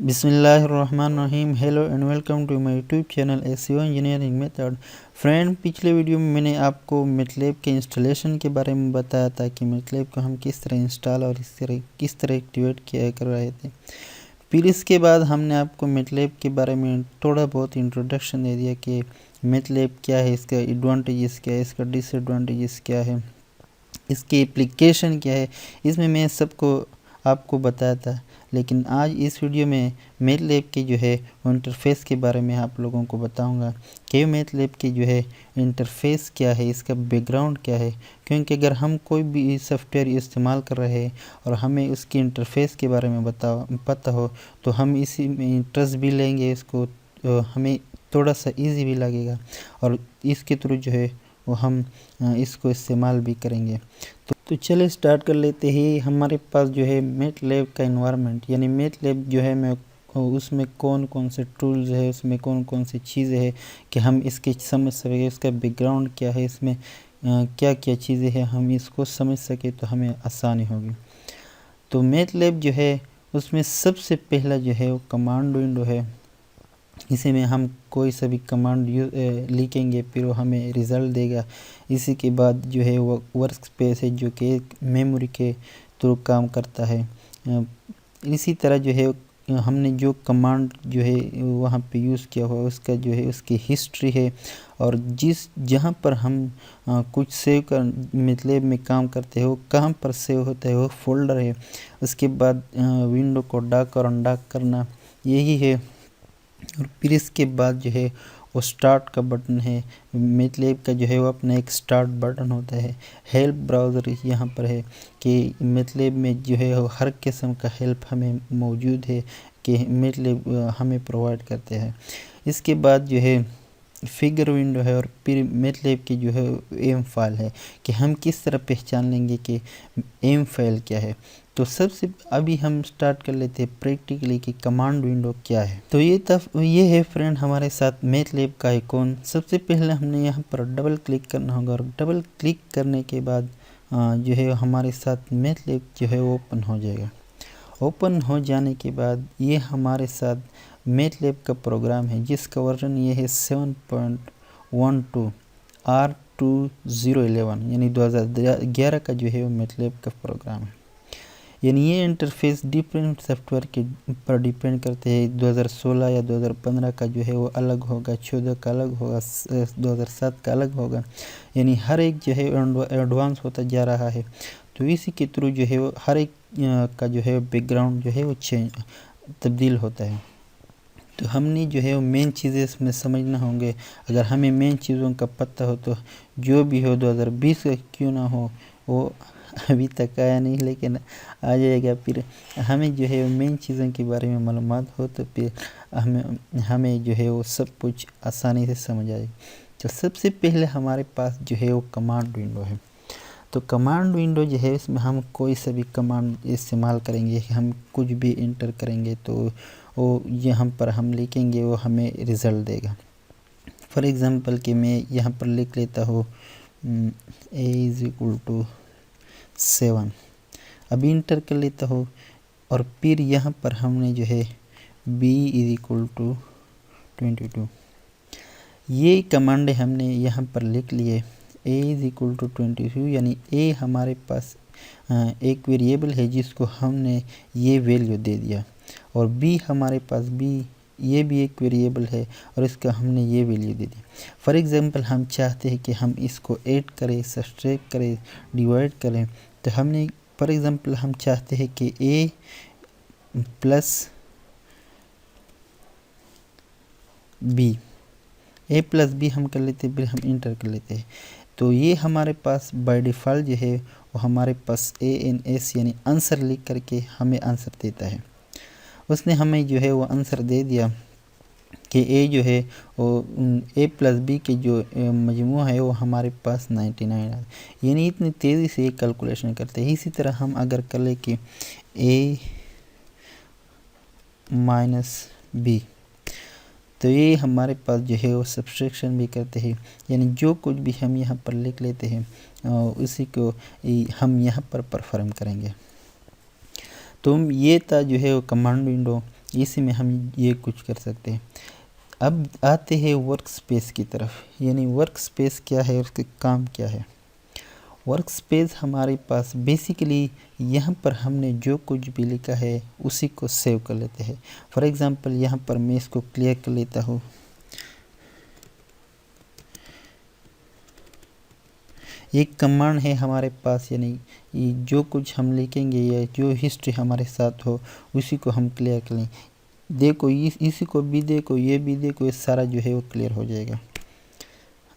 बिस्मिल्लाहिर्रहमानिर्रहीम। Hello and welcome to my YouTube channel SEO engineering method. Friend, पिछले video में मैंने आपको मैटलैब के इंस्टॉलेशन के बारे में बताया था कि मैटलैब को हम किस तरह इंस्टॉल और किस तरह एक्टिवेट किया कर रहे थे। फिर इसके बाद हमने आपको मैटलैब के बारे में थोड़ा बहुत इंट्रोडक्शन दे दिया कि मैटलैब क्या है, इसका एडवांटेजेस क्या है, इसका डिसएडवांटेजेस क्या है, इसकी एप्लीकेशन क्या है। इसमें मैं सबको आपको बताया था। लेकिन आज इस वीडियो में मैटलैब के जो है इंटरफेस के बारे में आप लोगों को बताऊंगा कि मैटलैब की जो है इंटरफेस क्या है, इसका बैकग्राउंड क्या है। क्योंकि अगर हम कोई भी सॉफ्टवेयर इस्तेमाल कर रहे हैं और हमें उसकी इंटरफेस के बारे में पता हो तो हम इसी में इंटरेस्ट भी लेंगे, इसको हमें थोड़ा सा इजी भी लगेगा और इसके थ्रू जो है वो हम इसको इस्तेमाल भी करेंगे। तो चलिए स्टार्ट कर लेते हैं। हमारे पास जो है मैटलैब का इन्वायरमेंट यानी मैटलैब जो है मैं उसमें कौन कौन से टूल्स है, उसमें कौन कौन सी चीज़ें हैं कि हम इसके समझ सकें, इसका बैकग्राउंड क्या है, इसमें क्या क्या चीज़ें हैं, हम इसको समझ सके तो हमें आसानी होगी। तो मैटलैब जो है उसमें सबसे पहला जो है वो कमांड विंडो है। इसी में हम कोई सा भी कमांड लिखेंगे फिर वो हमें रिज़ल्ट देगा। इसी के बाद जो है वो वर्क स्पेस है जो कि मेमोरी के थ्रू काम करता है। इसी तरह जो है हमने जो कमांड जो है वहाँ पे यूज़ किया हुआ उसका जो है उसकी हिस्ट्री है और जहाँ पर हम कुछ सेव कर मैटलैब में काम करते हैं वो कहाँ पर सेव होता है वो फोल्डर है। उसके बाद विंडो को डॉक और अनडॉक करना यही है। और फिर इसके बाद जो है वो स्टार्ट का बटन है। मैटलैब का जो है वो अपना एक स्टार्ट बटन होता है। हेल्प ब्राउज़र यहाँ पर है कि मैटलैब में जो है वो हर किस्म का हेल्प हमें मौजूद है कि मैटलैब हमें प्रोवाइड करते हैं। इसके बाद जो है फिगर विंडो है और फिर मैटलैब की जो है एम फाइल है कि हम किस तरह पहचान लेंगे कि एम फाइल क्या है। तो सबसे अभी हम स्टार्ट कर लेते हैं प्रैक्टिकली कि कमांड विंडो क्या है। तो ये है फ्रेंड हमारे साथ मैटलैब का आइकॉन। सबसे पहले हमने यहाँ पर डबल क्लिक करना होगा और डबल क्लिक करने के बाद जो है हमारे साथ मैटलैब जो है ओपन हो जाएगा। ओपन हो जाने के बाद ये हमारे साथ मैटलैब का प्रोग्राम है जिसका वर्जन ये है 7.12 R2011 यानी 2011 का जो है वो मैटलैब का प्रोग्राम है। यानी ये इंटरफेस डिफरेंट सॉफ्टवेयर के पर डिपेंड करते हैं। 2016 या 2015 का जो है वो अलग होगा, 14 का अलग होगा, 2007 का अलग होगा। यानी हर एक जो है एडवांस होता जा रहा है। तो इसी के थ्रू जो है वो हर एक का जो है बैकग्राउंड जो है वो तब्दील होता है। तो हमने जो है वो मेन चीज़ें इसमें समझना होंगे। अगर हमें मेन चीज़ों का पता हो तो जो भी हो 2020 का क्यों ना हो वो अभी तक आया नहीं लेकिन आ जाएगा। फिर हमें जो है वो मेन चीज़ों के बारे में मालूमात हो तो फिर हमें जो है वो सब कुछ आसानी से समझ आएगी। तो सबसे पहले हमारे पास जो है वो कमांड विंडो है। तो कमांड विंडो जो है इसमें हम कोई सा भी कमांड इस्तेमाल करेंगे, हम कुछ भी इंटर करेंगे तो वो यहाँ पर हम लिखेंगे वो हमें रिज़ल्ट देगा। फॉर एग्ज़ाम्पल कि मैं यहाँ पर लिख लेता हूँ a=7। अभी इंटर कर लेता हूँ और फिर यहाँ पर हमने जो है b=22 ये कमांड हमने यहाँ पर लिख लिए। a=22 यानी a हमारे पास एक वेरिएबल है जिसको हमने ये वैल्यू दे दिया और b हमारे पास ये भी एक वेरिएबल है और इसका हमने ये value they the. For example हम चाहते हैं कि हम इसको ऐड करें, सब्सट्रैक्ट करें, डिवाइड करें। तो हमने फॉर एग्ज़ाम्पल हम चाहते हैं कि a प्लस b हम कर लेते हैं, फिर हम इंटर कर लेते हैं। तो ये हमारे पास बाय डिफ़ॉल्ट जो है वो हमारे पास ANS यानी आंसर लिख करके हमें आंसर देता है। उसने हमें जो है वो आंसर दे दिया कि a जो है वो a+b के जो मजमू है वो हमारे पास 99 है। यानी इतनी तेज़ी से कैलकुलेशन करते हैं। इसी तरह हम अगर कर ले कि a-b तो ये हमारे पास जो है वो सब्सट्रैक्शन भी करते हैं। यानी जो कुछ भी हम यहाँ पर लिख लेते हैं उसी को हम यहाँ पर परफॉर्म करेंगे। तो ये था जो है वो कमांड विंडो। इसी में हम ये कुछ कर सकते हैं। अब आते हैं वर्क स्पेस की तरफ, यानी वर्क स्पेस क्या है, उसके काम क्या है। वर्क स्पेस हमारे पास बेसिकली यहाँ पर हमने जो कुछ भी लिखा है उसी को सेव कर लेते हैं। फॉर एग्ज़ाम्पल यहाँ पर मैं इसको क्लियर कर लेता हूँ। एक कमांड है हमारे पास, यानी जो कुछ हम लिखेंगे या जो हिस्ट्री हमारे साथ हो उसी को हम क्लियर कर लें। देखो इसी को भी देखो, ये भी देखो, ये सारा जो है वो क्लियर हो जाएगा।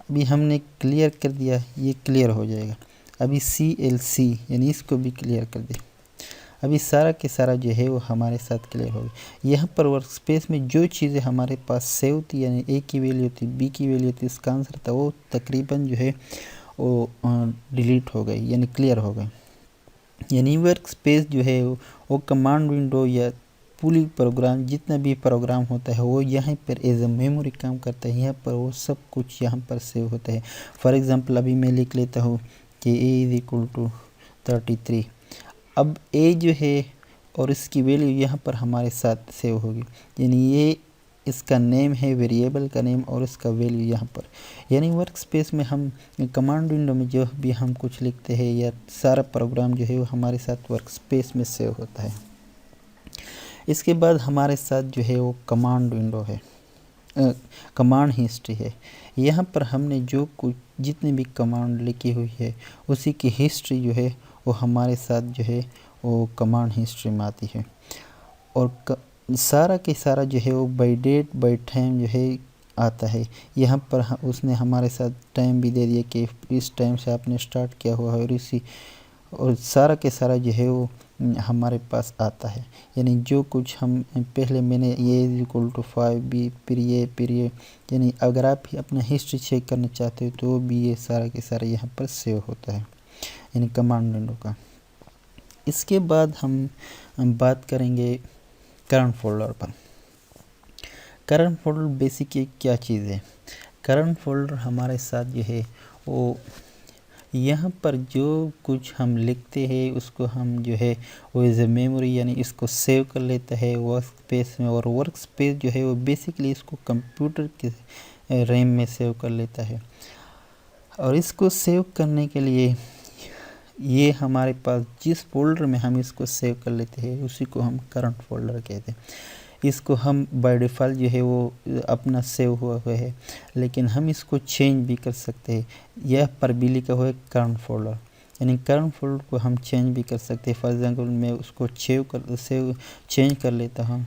अभी हमने क्लियर कर दिया, ये क्लियर हो जाएगा। अभी CLC यानी इसको भी क्लियर कर दे। अभी सारा के सारा जो है वो हमारे साथ क्लियर हो गया। यहाँ पर वर्क स्पेस में जो चीज़ें हमारे पास सेव थी, यानी A की वैल्यू थी, B की वैल्यू थी, इसका आंसर था, वो तकरीबन जो है वो डिलीट हो गई, यानी क्लियर हो गई। यानी वर्क स्पेस जो है वो कमांड विंडो या पूरी प्रोग्राम, जितना भी प्रोग्राम होता है वो यहाँ पर एज ए मेमोरी काम करता है। यहाँ पर वो सब कुछ यहाँ पर सेव होता है। फॉर एग्ज़ाम्पल अभी मैं लिख लेता हूँ कि A = 33। अब A जो है और इसकी वैल्यू यहाँ पर हमारे साथ सेव होगी, यानी ये इसका नेम है, वेरिएबल का नेम, और इसका वैल्यू यहाँ पर। यानी वर्क स्पेस में हम कमांड विंडो में जो भी हम कुछ लिखते हैं या सारा प्रोग्राम जो है वो हमारे साथ वर्क स्पेस में सेव होता है। इसके बाद हमारे साथ जो है वो कमांड विंडो है, कमांड हिस्ट्री है। यहाँ पर हमने जो कुछ जितनी भी कमांड लिखी हुई है उसी की हिस्ट्री जो है वो हमारे साथ जो है वो कमांड हिस्ट्री में आती है। और सारा के सारा जो है वो बाय डेट बाय टाइम जो है आता है। यहाँ पर उसने हमारे साथ टाइम भी दे दिया कि इस टाइम से आपने स्टार्ट किया हुआ है, और सारा के सारा जो है वो हमारे पास आता है। यानी जो कुछ हम पहले मैंने A = 5 B फिर ये, यानी अगर आप अपना हिस्ट्री चेक करना चाहते हो तो भी ये सारा के सारा यहाँ पर सेव होता है, यानी कमांड विंडो का। इसके बाद हम बात करेंगे करंट फोल्डर पर। करंट फोल्डर बेसिकली क्या चीज़ है। करंट फोल्डर हमारे साथ जो है वो यहाँ पर जो कुछ हम लिखते हैं उसको हम जो है वो एज ए मेमोरी, यानी इसको सेव कर लेता है वर्क स्पेस में। और वर्क स्पेस जो है वो बेसिकली इसको कंप्यूटर के रैम में सेव कर लेता है। और इसको सेव करने के लिए ये हमारे पास जिस फोल्डर में हम इसको सेव कर लेते हैं उसी को हम करंट फोल्डर कहते हैं। इसको हम बाय डिफ़ॉल्ट जो है वो अपना सेव हुआ है, लेकिन हम इसको चेंज भी कर सकते हैं। यह पर भी लिखा हुआ है करंट फोल्डर, यानी करंट फोल्डर को हम चेंज भी कर सकते हैं। फॉर एग्जांपल मैं उसको चेंज कर लेता हूँ।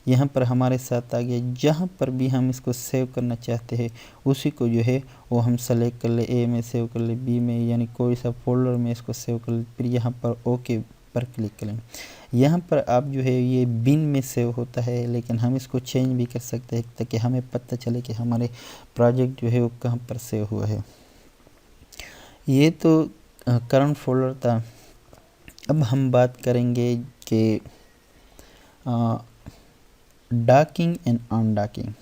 यहाँ पर हमारे साथ आ गया, जहाँ पर भी हम इसको सेव करना चाहते हैं उसी को जो है वो हम सेलेक्ट कर ले, A में सेव कर ले, B में, यानी कोई सा फोल्डर में इसको सेव कर ले, फिर यहाँ पर ओके पर क्लिक करें। यहाँ पर आप जो है ये बिन में सेव होता है, लेकिन हम इसको चेंज भी कर सकते हैं ताकि हमें पता चले कि हमारे प्रोजेक्ट जो है वो कहाँ पर सेव हुआ है। ये तो करंट फोल्डर था। अब हम बात करेंगे कि डॉकिंग एंड अनडॉकिंग।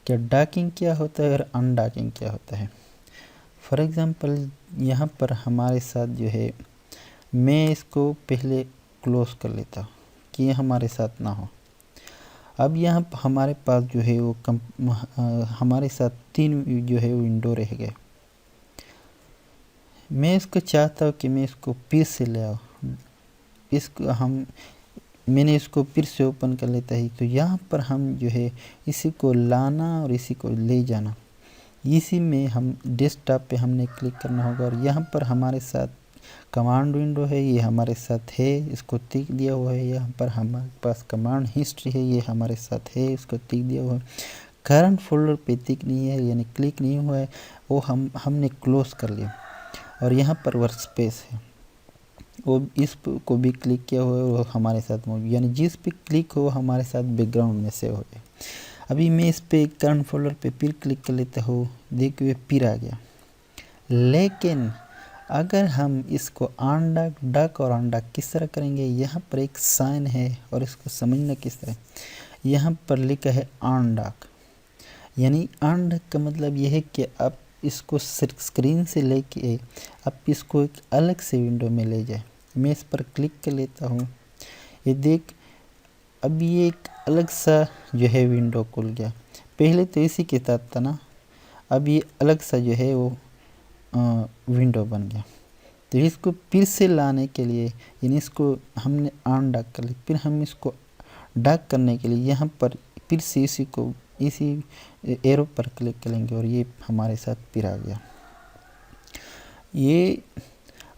क्या डॉकिंग क्या होता है और अनडॉकिंग क्या होता है। फॉर एग्ज़ाम्पल यहाँ पर हमारे साथ जो है मैं इसको पहले क्लोज कर लेता हूँ कि ये हमारे साथ ना हो। अब यहाँ हमारे पास जो है वो हमारे साथ 3 जो है वो विंडो रह गए। मैं इसको चाहता हूँ कि मैं इसको फिर से ले आऊँ, मैंने इसको फिर से ओपन कर लेता है। तो यहाँ पर हम जो है इसी को लाना और इसी को ले जाना, इसी में हम डेस्कटॉप पे हमने क्लिक करना होगा। और यहाँ पर हमारे साथ कमांड विंडो है, ये हमारे साथ है, इसको टिक दिया हुआ है। यहाँ पर हमारे पास कमांड हिस्ट्री है, ये हमारे साथ है, इसको टिक दिया हुआ है। करंट फोल्डर पे टिक नहीं है, यानी क्लिक नहीं हुआ है, वो हमने क्लोज कर लिया। और यहाँ पर वर्क स्पेस है, वो इस को भी क्लिक किया हुआ है, वो हमारे साथ मौजूद, यानी जिस पे क्लिक हो हमारे साथ बैकग्राउंड में सेव हो गया। अभी मैं इस पे करंट फोल्डर पे फिर क्लिक कर लेता हूँ, देखिए फिर आ गया। लेकिन अगर हम इसको अनडॉक और अनडॉक किस तरह करेंगे, यहाँ पर एक साइन है और इसको समझना किस तरह। यहाँ पर लिखा है अनडॉक, यानी अनडॉक का मतलब यह है कि आप इसको स्क्रीन से लेके आप इसको एक अलग से विंडो में ले जाए। मैं इस पर क्लिक कर लेता हूँ, ये देख अब ये एक अलग सा जो है विंडो खुल गया। पहले तो इसी के साथ था ना, अब ये अलग सा जो है वो विंडो बन गया। तो इसको फिर से लाने के लिए यानी इसको हमने ऑन डाक कर लिया, फिर हम इसको डाक करने के लिए यहाँ पर फिर से इसी एरो पर क्लिक करेंगे और ये हमारे साथ फिर आ गया। ये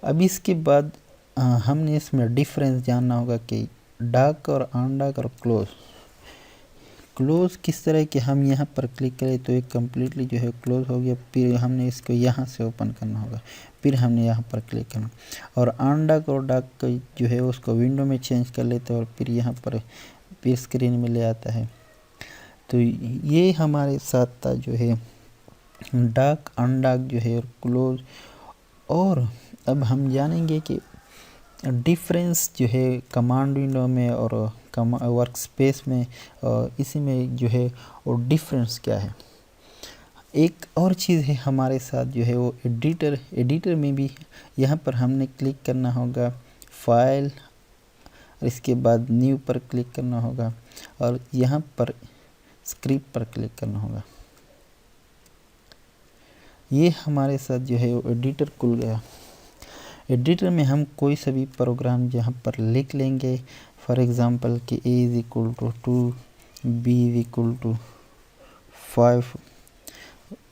अब इसके बाद हमने इसमें डिफरेंस जानना होगा कि डाक और ऑन डाक और क्लोज किस तरह के। हम यहाँ पर क्लिक करें तो ये कम्प्लीटली जो है क्लोज हो गया, फिर हमने इसको यहाँ से ओपन करना होगा, फिर हमने यहाँ पर क्लिक करना और ऑन डाक और डाक का जो है उसको विंडो में चेंज कर लेते हैं और फिर यहाँ पर फिर स्क्रीन में ले आता है। तो ये हमारे साथ था जो है डाक, ऑन डाक जो है और क्लोज। और अब हम जानेंगे कि डिफरेंस जो है कमांड विंडो में और वर्क स्पेस में इसी में जो है वो डिफरेंस क्या है। एक और चीज़ है हमारे साथ जो है वो एडिटर में भी यहाँ पर हमने क्लिक करना होगा फाइल और इसके बाद न्यू पर क्लिक करना होगा और यहाँ पर स्क्रिप्ट पर क्लिक करना होगा। ये हमारे साथ जो है वो एडिटर खुल गया। एडिटर में हम कोई सा भी प्रोग्राम यहाँ पर लिख लेंगे, फॉर एग्ज़ाम्पल कि a is equal to 2, b is equal to 5,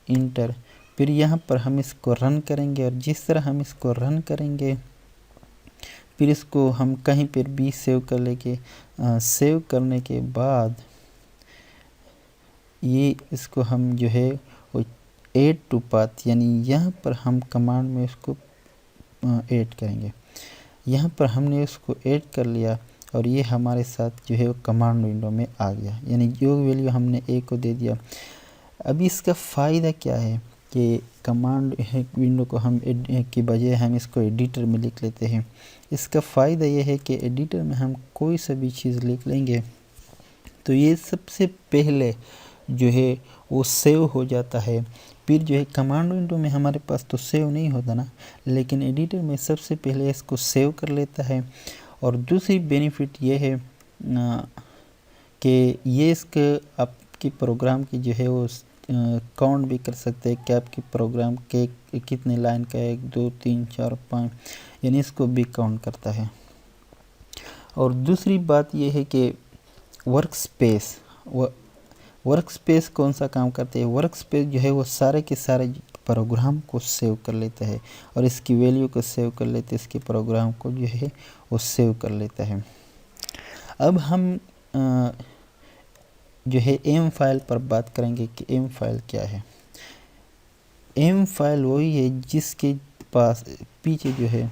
enter. फिर यहाँ पर हम इसको रन करेंगे और जिस तरह हम इसको रन करेंगे फिर इसको हम कहीं पर भी सेव कर लेंगे। सेव करने के बाद ये इसको हम जो है वो ऐड टू पाथ यानी यहाँ पर हम कमांड में इसको ऐड करेंगे। यहाँ पर हमने उसको ऐड कर लिया और ये हमारे साथ जो है वो कमांड विंडो में आ गया, यानी जो वैल्यू हमने ए को दे दिया। अभी इसका फ़ायदा क्या है कि कमांड विंडो को हम की बजाय हम इसको एडिटर में लिख लेते हैं। इसका फ़ायदा ये है कि एडिटर में हम कोई सा भी चीज़ लिख लेंगे तो ये सबसे पहले जो है वो सेव हो जाता है। फिर जो है कमांड विंडो में हमारे पास तो सेव नहीं होता ना, लेकिन एडिटर में सबसे पहले इसको सेव कर लेता है। और दूसरी बेनिफिट ये है कि ये इसके आपकी प्रोग्राम की जो है वो काउंट भी कर सकते हैं कि आपकी प्रोग्राम के कितने लाइन का है, 1 2 3 4 5, यानी इसको भी काउंट करता है। और दूसरी बात ये है कि वर्क स्पेस कौन सा काम करते हैं। वर्क स्पेस जो है वो सारे के सारे प्रोग्राम को सेव कर लेता है और इसकी वैल्यू को सेव कर लेते हैं, इसके प्रोग्राम को जो है वो सेव कर लेता है। अब हम जो है एम फाइल पर बात करेंगे कि एम फाइल क्या है। एम फाइल वही है जिसके पास पीछे जो है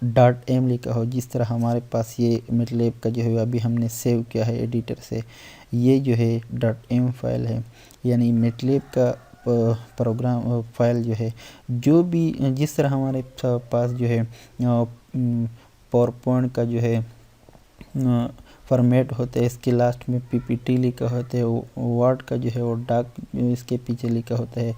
.m लिखा हो, जिस तरह हमारे पास ये MATLAB का जो है अभी हमने सेव किया है एडिटर से, ये जो है .m फाइल है, यानी MATLAB का प्रोग्राम फाइल जो है जो भी जिस तरह हमारे पास जो है पावर पॉइंट का जो है फॉर्मेट होते हैं, इसके लास्ट में PPT लिखा होता है, वर्ड का जो है वो डॉक इसके पीछे लिखा होता है,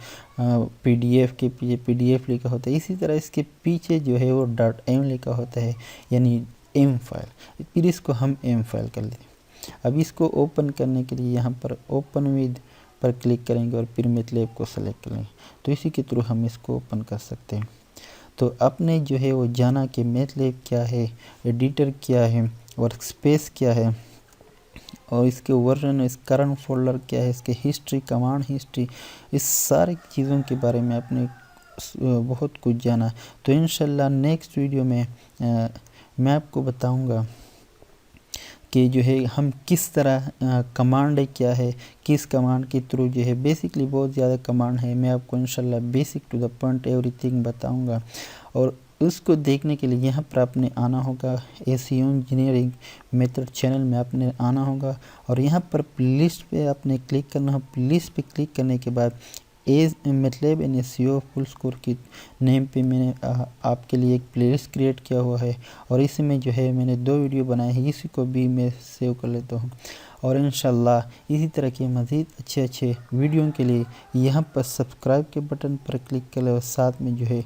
PDF के पीछे PDF लिखा होता है, इसी तरह इसके पीछे जो है वो .m लिखा होता है, यानी m फाइल। फिर इसको हम m फाइल कर लेते हैं। अब इसको ओपन करने के लिए यहाँ पर ओपन विद पर क्लिक करेंगे और फिर MATLAB को सेलेक्ट करेंगे, तो इसी के थ्रू हम इसको ओपन कर सकते हैं। तो आपने जो है वो जाना कि MATLAB क्या है, एडिटर क्या है, वर्क स्पेस क्या है और इसके वर्जन, इस करंट फोल्डर क्या है, इसके हिस्ट्री, कमांड हिस्ट्री, इस सारी चीज़ों के बारे में आपने बहुत कुछ जाना। तो इंशाल्लाह नेक्स्ट वीडियो में मैं आपको बताऊंगा कि जो है हम किस तरह कमांड क्या है, किस कमांड के थ्रू जो है, बेसिकली बहुत ज़्यादा कमांड है, मैं आपको इंशाल्लाह basic to the point everything बताऊंगा। और उसको देखने के लिए यहाँ पर आपने आना होगा SEO इंजीनियरिंग मेथड चैनल में आपने आना होगा और यहाँ पर प्लेलिस्ट पे आपने क्लिक करना है। प्लेलिस्ट पे क्लिक करने के बाद MATLAB and SEO full score की नेम पे मैंने आपके लिए एक प्लेलिस्ट क्रिएट किया हुआ है और इसमें जो है मैंने 2 वीडियो बनाए हैं, इसी को भी मैं सेव कर लेता हूँ। और इंशाल्लाह इसी तरह के मज़ीद अच्छे वीडियो के लिए यहाँ पर सब्सक्राइब के बटन पर क्लिक करें और साथ में जो है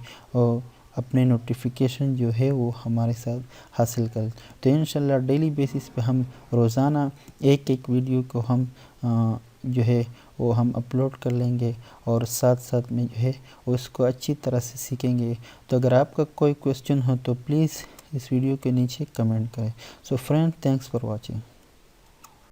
अपने नोटिफिकेशन जो है वो हमारे साथ हासिल करें। तो इंशाल्लाह डेली बेसिस पे हम रोज़ाना एक वीडियो को हम जो है वो हम अपलोड कर लेंगे और साथ साथ में जो है उसको अच्छी तरह से सीखेंगे। तो अगर आपका कोई क्वेश्चन हो तो प्लीज़ इस वीडियो के नीचे कमेंट करें। So friend, thanks for watching.